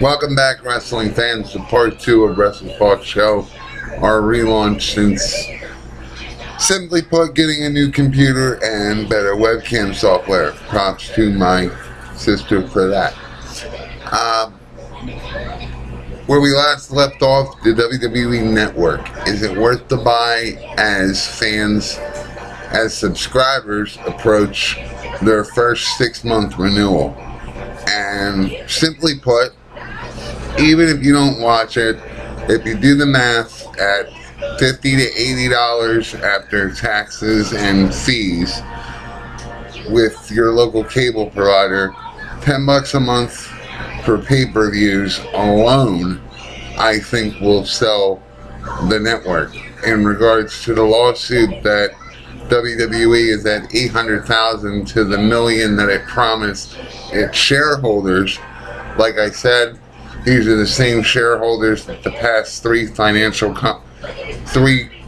Welcome back, wrestling fans, to part 2 of Wrestle Talk Show, our relaunch since, simply put, getting a new computer and better webcam software. Props to my sister for that. Where we last left off, the WWE Network. Is it worth the buy as fans, as subscribers approach their first 6-month renewal? And simply put, even if you don't watch it, if you do the math at $50 to $80 after taxes and fees with your local cable provider, $10 a month for pay-per-views alone, I think will sell the network. In regards to the lawsuit that WWE is at $800,000 to the $1 million that it promised its shareholders, like I said, these are the same shareholders that the past three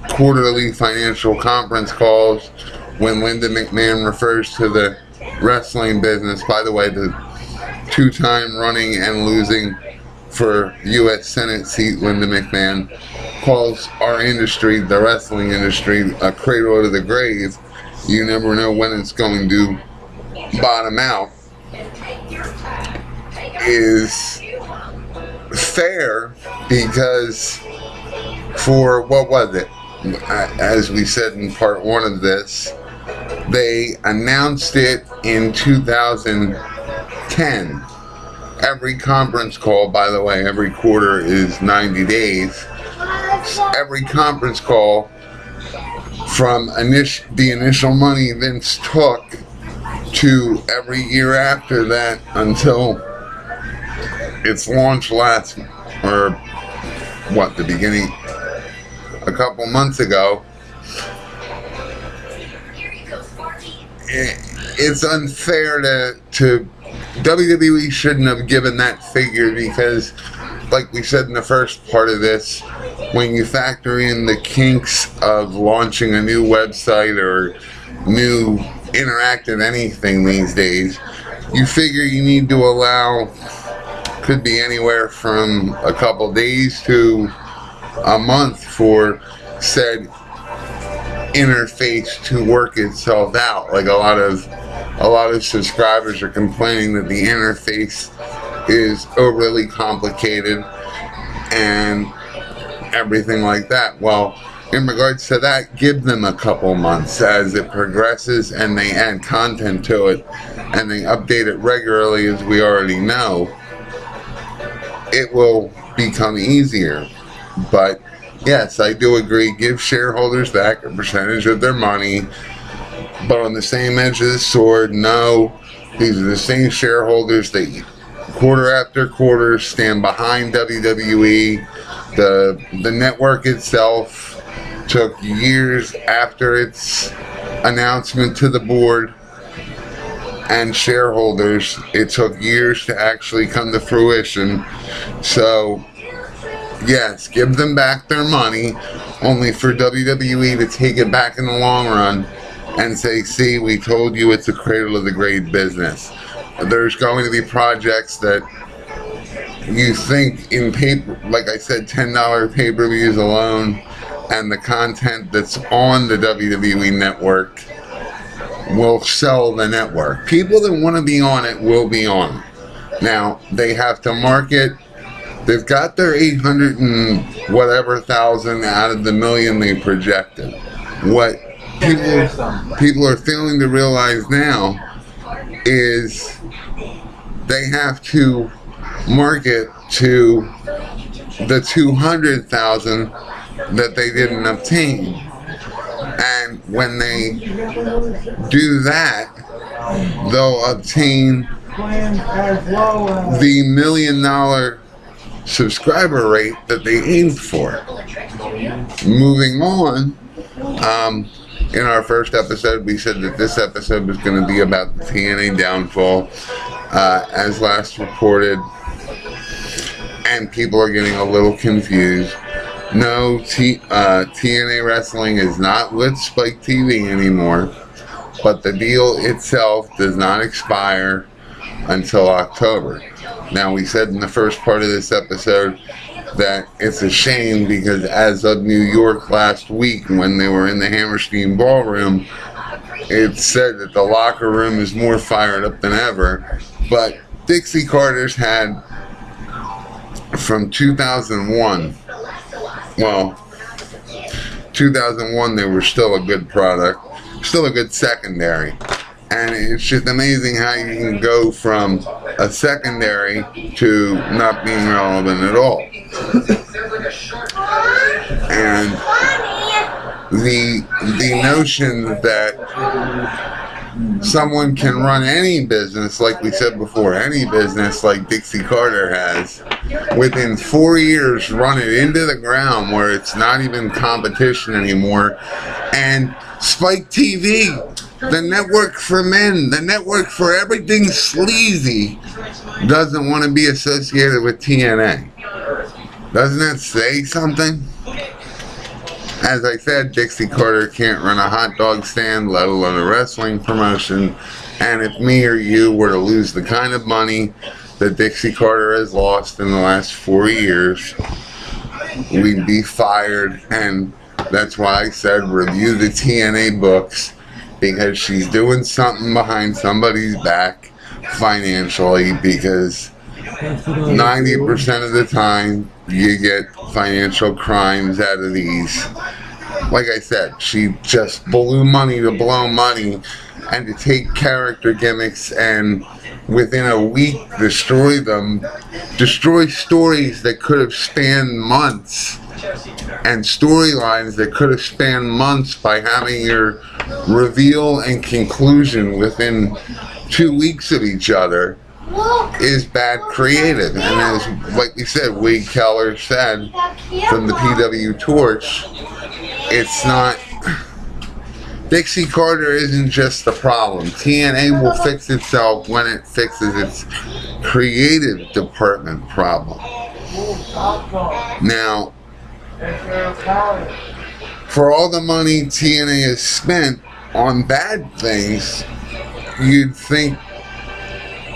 quarterly financial conference calls, when Linda McMahon refers to the wrestling business, by the way, the 2-time running and losing for U.S. Senate seat, Linda McMahon, calls our industry, the wrestling industry, a cradle to the grave. You never know when it's going to bottom out. Is fair because for, what was it? As we said in part 1 of this, they announced it in 2010. Every conference call, by the way, every quarter is 90 days. Every conference call from the initial money Vince took to every year after that until its launch last, or what, the beginning, a couple months ago, it's unfair to WWE shouldn't have given that figure because, like we said in the first part of this, when you factor in the kinks of launching a new website or new interactive anything these days, you figure you need to allow, could be anywhere from a couple days to a month for said interface to work itself out. Like a lot of subscribers are complaining that the interface is overly complicated and everything like that. Well, in regards to that, give them a couple months as it progresses and they add content to it and they update it regularly, as we already know. It will become easier. But yes, I do agree, give shareholders back a percentage of their money. But on the same edge of the sword, no, these are the same shareholders that quarter after quarter stand behind WWE. The network itself took years after its announcement to the board and shareholders. It took years to actually come to fruition. So, yes, give them back their money, only for WWE to take it back in the long run and say, see, we told you it's a cradle of the grave business. There's going to be projects that you think in paper, like I said, $10 pay-per-views alone, and the content that's on the WWE network will sell the network. People that want to be on it will be on. Now, they have to market. They've got their 800 and whatever thousand out of the million they projected. What people are failing to realize now is they have to market to the 200,000 that they didn't obtain. And when they do that, they'll obtain the $1 million subscriber rate that they aimed for. Moving on, in our first episode, we said that this episode was going to be about the TNA downfall, as last reported, and people are getting a little confused. No, TNA Wrestling is not with Spike TV anymore, but the deal itself does not expire. until October. Now, we said in the first part of this episode that it's a shame because as of New York last week, when they were in the Hammerstein Ballroom, it said that the locker room is more fired up than ever. But Dixie Carter's had, from 2001, well, 2001 they were still a good product, still a good secondary. And it's just amazing how you can go from a secondary to not being relevant at all. And the notion that someone can run any business, like we said before, any business like Dixie Carter has, within 4 years run it into the ground where it's not even competition anymore. And Spike TV, the network for men, the network for everything sleazy, doesn't want to be associated with TNA. Doesn't that say something? As I said, Dixie Carter can't run a hot dog stand, let alone a wrestling promotion. And if me or you were to lose the kind of money that Dixie Carter has lost in the last 4 years, we'd be fired. And that's why I said review the TNA books, because she's doing something behind somebody's back financially, because 90% of the time you get financial crimes out of these. Like I said, she just blew money to blow money and to take character gimmicks and within a week destroy them, destroy stories that could have spanned months and storylines that could have spanned months by having your reveal and conclusion within 2 weeks of each other is bad creative. And as, like we said, Wade Keller said from the PW Torch, it's not, Dixie Carter isn't just the problem. TNA will fix itself when it fixes its creative department problem. Now, for all the money TNA has spent on bad things, you'd think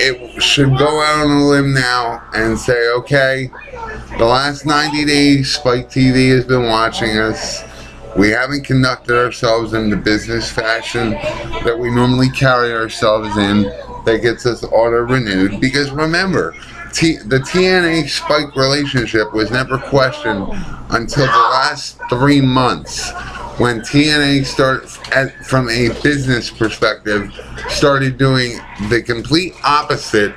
it should go out on a limb now and say, okay, the last 90 days Spike TV has been watching us. We haven't conducted ourselves in the business fashion that we normally carry ourselves in that gets us auto-renewed. Because remember, the TNA Spike relationship was never questioned until the last 3 months, when TNA started, from a business perspective, started doing the complete opposite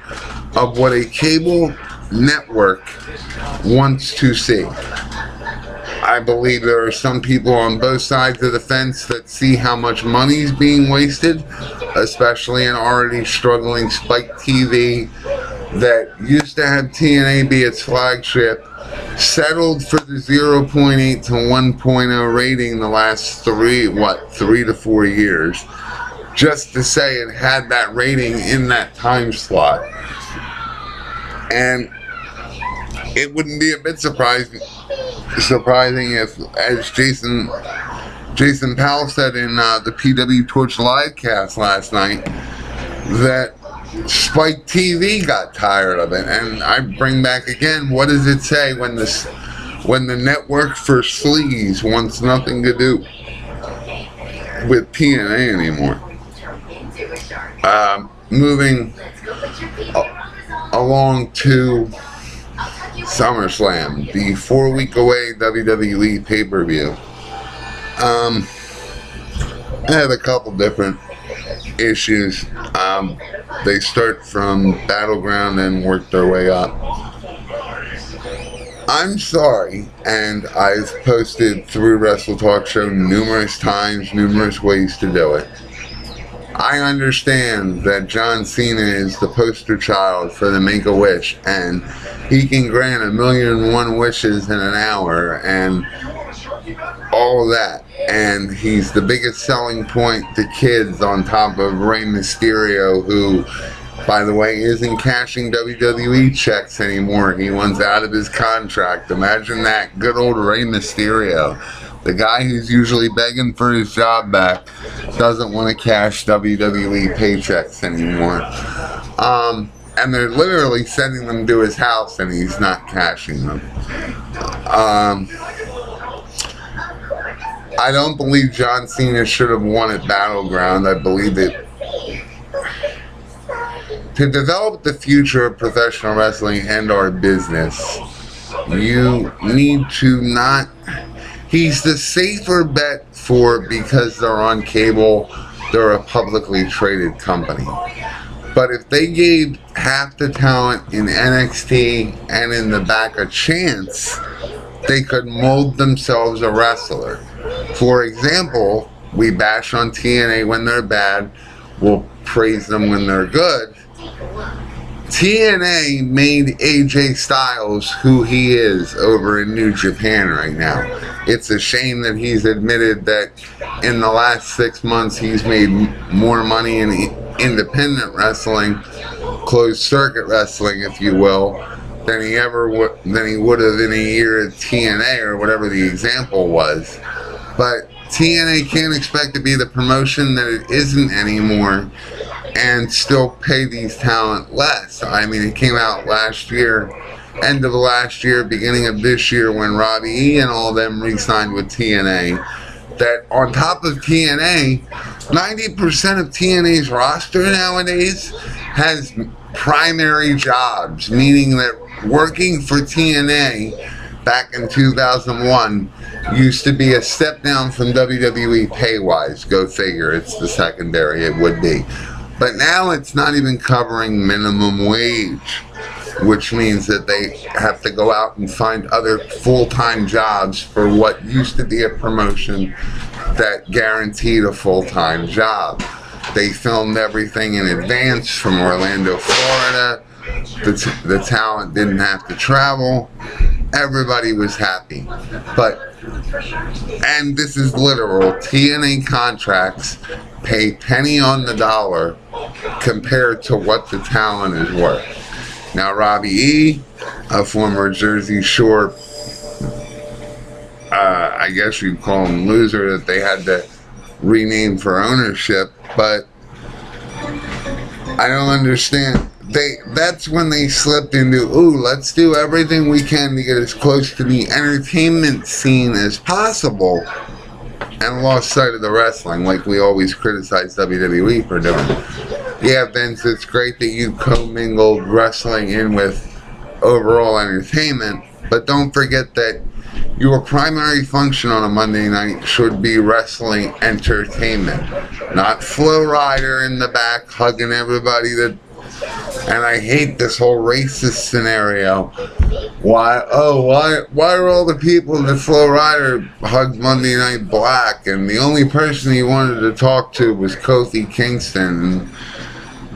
of what a cable network wants to see. I believe there are some people on both sides of the fence that see how much money is being wasted, especially in already struggling Spike TV that used to have TNA be its flagship, settled for the 0.8 to 1.0 rating the last 3 to 4 years, just to say it had that rating in that time slot. And it wouldn't be a bit surprising if, as Jason Powell said in the PW Torch livecast last night, that Spike TV got tired of it. And I bring back again, what does it say when the network for sleaze wants nothing to do with TNA anymore? Moving along to SummerSlam, the 4-week away WWE pay-per-view. I had a couple different issues. They start from Battleground and work their way up. I'm sorry, and I've posted through Wrestle Talk Show numerous times, numerous ways to do it. I understand that John Cena is the poster child for the Make-A-Wish, and he can grant 1,000,001 wishes in an hour, and all of that. And he's the biggest selling point to kids on top of Rey Mysterio, who, by the way, isn't cashing WWE checks anymore. He wants out of his contract. Imagine that. Good old Rey Mysterio. The guy who's usually begging for his job back doesn't want to cash WWE paychecks anymore. and they're literally sending them to his house, and he's not cashing them. I don't believe John Cena should have won at Battleground. I believe that to develop the future of professional wrestling and our business, you need to not... He's the safer bet because they're on cable, they're a publicly traded company. But if they gave half the talent in NXT and in the back a chance, they could mold themselves a wrestler. For example, we bash on TNA when they're bad, we'll praise them when they're good. TNA made AJ Styles who he is over in New Japan right now. It's a shame that he's admitted that in the last 6 months he's made more money in independent wrestling, closed circuit wrestling, if you will, than he would have in a year at TNA or whatever the example was. But TNA can't expect to be the promotion that it isn't anymore and still pay these talent less. I mean, it came out last year, end of last year, beginning of this year, when Robbie E and all them re-signed with TNA, that on top of TNA, 90% of TNA's roster nowadays has primary jobs, meaning that working for TNA back in 2001 used to be a step down from WWE pay-wise. Go figure, it's the secondary, it would be. But now it's not even covering minimum wage, which means that they have to go out and find other full-time jobs for what used to be a promotion that guaranteed a full-time job. They filmed everything in advance from Orlando, Florida. The talent didn't have to travel. Everybody was happy. And this is literal, TNA contracts pay penny on the dollar compared to what the talent is worth. Now, Robbie E, a former Jersey Shore, I guess you'd call him loser, that they had to rename for ownership, but I don't understand. That's when they slipped into, let's do everything we can to get as close to the entertainment scene as possible, and lost sight of the wrestling, like we always criticize WWE for doing. Yeah, Vince, it's great that you commingled wrestling in with overall entertainment, but don't forget that your primary function on a Monday night should be wrestling entertainment, not Flo Rida in the back hugging everybody and I hate this whole racist scenario. Why are all the people that Flo Rida hugged Monday Night Black, and the only person he wanted to talk to was Kofi Kingston?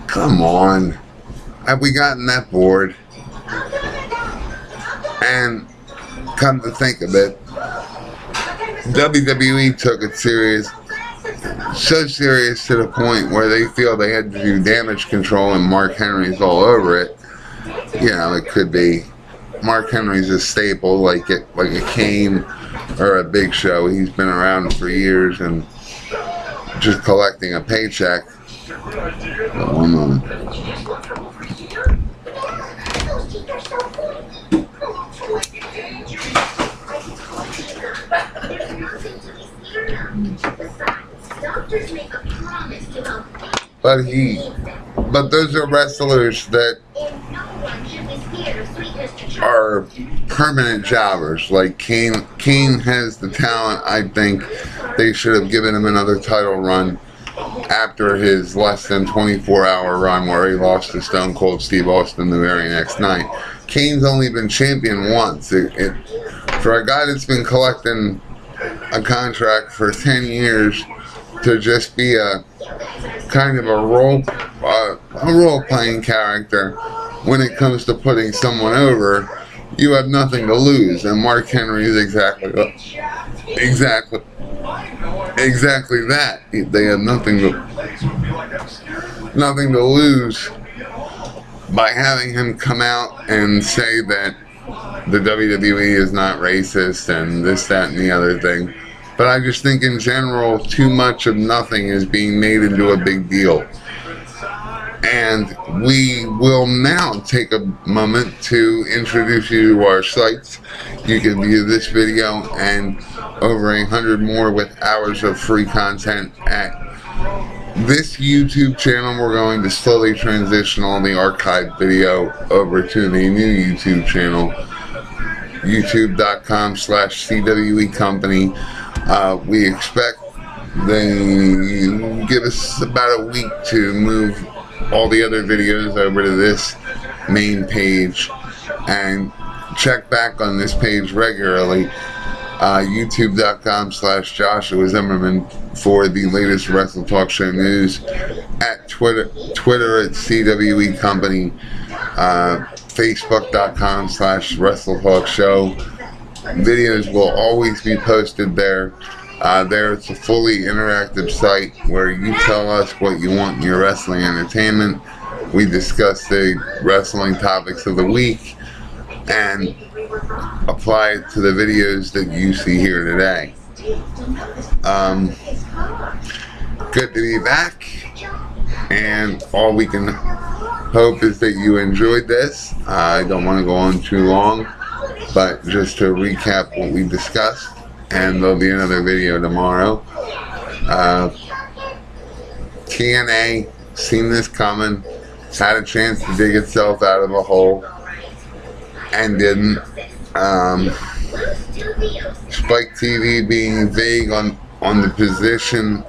Come on. Have we gotten that bored? And come to think of it, WWE took it serious. So serious to the point where they feel they had to do Damage Control, and Mark Henry's all over it. You know, it could be Mark Henry's a staple, like a Kane or a Big Show. He's been around for years and just collecting a paycheck. But one moment. But those are wrestlers that are permanent jobbers. Like Kane has the talent. I think they should have given him another title run after his less than 24-hour run where he lost to Stone Cold Steve Austin the very next night. Kane's only been champion once. For a guy that's been collecting a contract for 10 years to just be a kind of a role-playing character when it comes to putting someone over, you have nothing to lose. And Mark Henry is exactly that. They have nothing to lose by having him come out and say that the WWE is not racist and this, that, and the other thing. But I just think in general, too much of nothing is being made into a big deal. And we will now take a moment to introduce you to our sites. You can view this video and over 100 more with hours of free content at this YouTube channel. We're going to slowly transition all the archived video over to the new YouTube channel, youtube.com/CWE Company. We expect they give us about a week to move all the other videos over to this main page, and check back on this page regularly, youtube.com/Joshua Zimmerman, for the latest Wrestle Talk Show news, at Twitter at CWE Company, facebook.com/Wrestle Talk Show. Videos will always be posted there. There, it's a fully interactive site where you tell us what you want in your wrestling entertainment. We discuss the wrestling topics of the week and apply it to the videos that you see here today. Good to be back, and all we can hope is that you enjoyed this. I don't want to go on too long, but just to recap what we discussed, and there'll be another video tomorrow. TNA, seen this coming, had a chance to dig itself out of a hole, and didn't. Spike TV being vague on the position,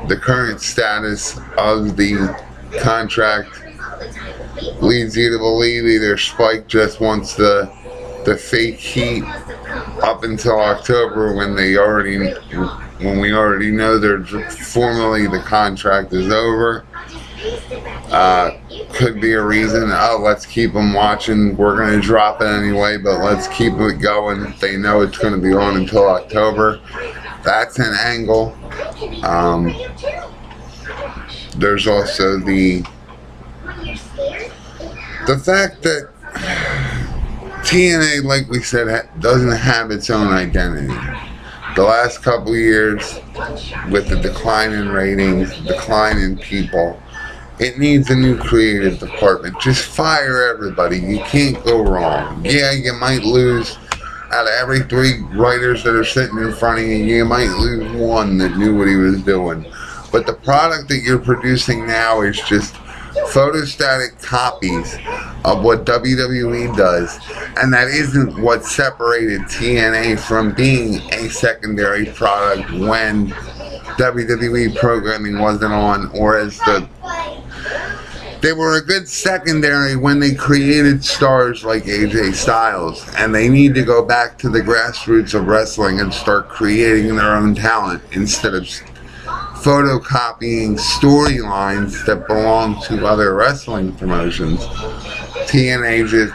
the current status of the contract, leads you to believe either Spike just wants the fake heat up until October, when we already know they're formally the contract is over. Could be a reason. Oh, let's keep them watching. We're going to drop it anyway, but let's keep it going. They know it's going to be on until October. That's an angle. There's also the fact that TNA, like we said, doesn't have its own identity. The last couple of years, with the decline in ratings, decline in people, it needs a new creative department. Just fire everybody. You can't go wrong. Yeah, you might lose. Out of every 3 writers that are sitting in front of you, you might lose one that knew what he was doing. But the product that you're producing now is just photostatic copies of what WWE does, and that isn't what separated TNA from being a secondary product when WWE programming wasn't on, or as they were a good secondary when they created stars like AJ Styles, and they need to go back to the grassroots of wrestling and start creating their own talent instead of photocopying storylines that belong to other wrestling promotions. TNA just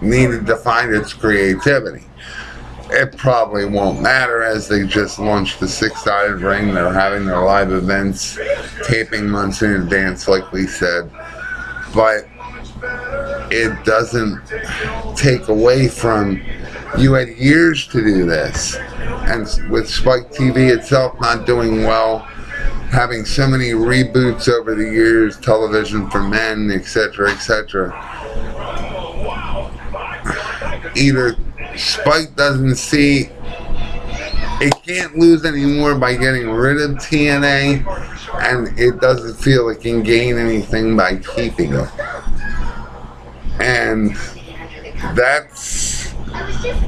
needed to find its creativity. It probably won't matter, as they just launched the 6-sided ring. They're having their live events, taping months in advance, like we said. But it doesn't take away from, you had years to do this. And with Spike TV itself not doing well, having so many reboots over the years, television for men, etc., etc., either Spike doesn't see it can't lose anymore by getting rid of TNA, and it doesn't feel it can gain anything by keeping it. And that's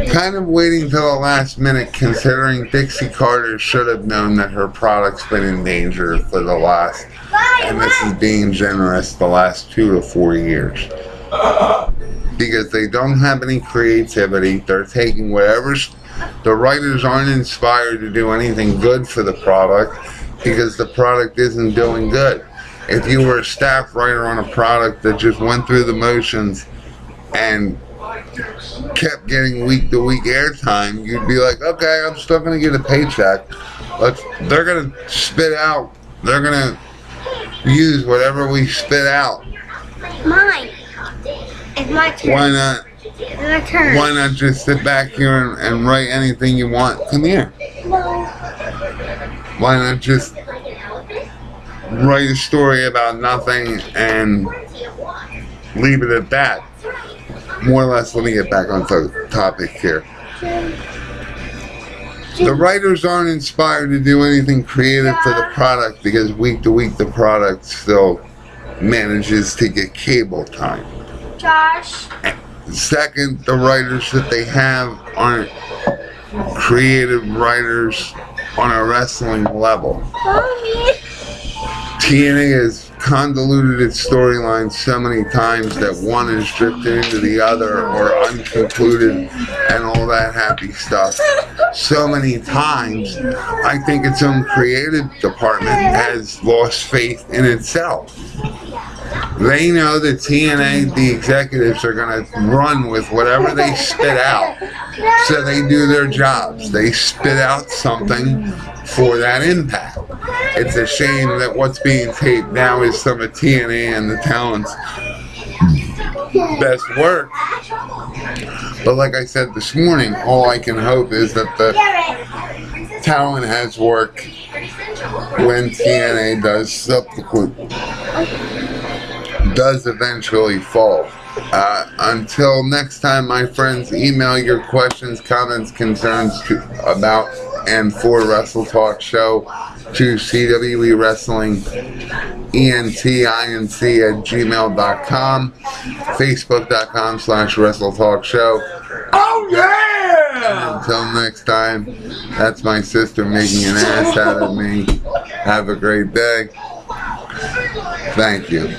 kind of waiting till the last minute, considering Dixie Carter should have known that her product's been in danger for the last, and this is being generous, the last 2 to 4 years. Because they don't have any creativity. They're taking whatever's, the writers aren't inspired to do anything good for the product because the product isn't doing good. If you were a staff writer on a product that just went through the motions and kept getting week-to-week airtime, you'd be like, okay, I'm still going to get a paycheck. They're going to spit out, they're going to use whatever we spit out. Mine. It's my turn. Why not? It's my turn. Why not just sit back here and write anything you want? Come here. No. Why not just write a story about nothing and leave it at that. More or less, let me get back on topic here. The writers aren't inspired to do anything creative for the product because week to week the product still manages to get cable time. Josh. Second, the writers that they have aren't creative writers on a wrestling level. Mommy. TNA has convoluted its storyline so many times that one is drifted into the other or unconcluded and all that happy stuff. So many times, I think its own creative department has lost faith in itself. They know that TNA, the executives, are going to run with whatever they spit out, so they do their jobs. They spit out something for that impact. It's a shame that what's being taped now is some of TNA and the talent's best work. But like I said this morning, all I can hope is that the talent has work when TNA does eventually fall. Until next time, my friends, email your questions, comments, concerns about and for Wrestle Talk Show to CWE Wrestling ENTINC@gmail.com, Facebook.com/Wrestle Talk Show. Oh yeah! Until next time, that's my sister making an ass out of me. Have a great day. Thank you.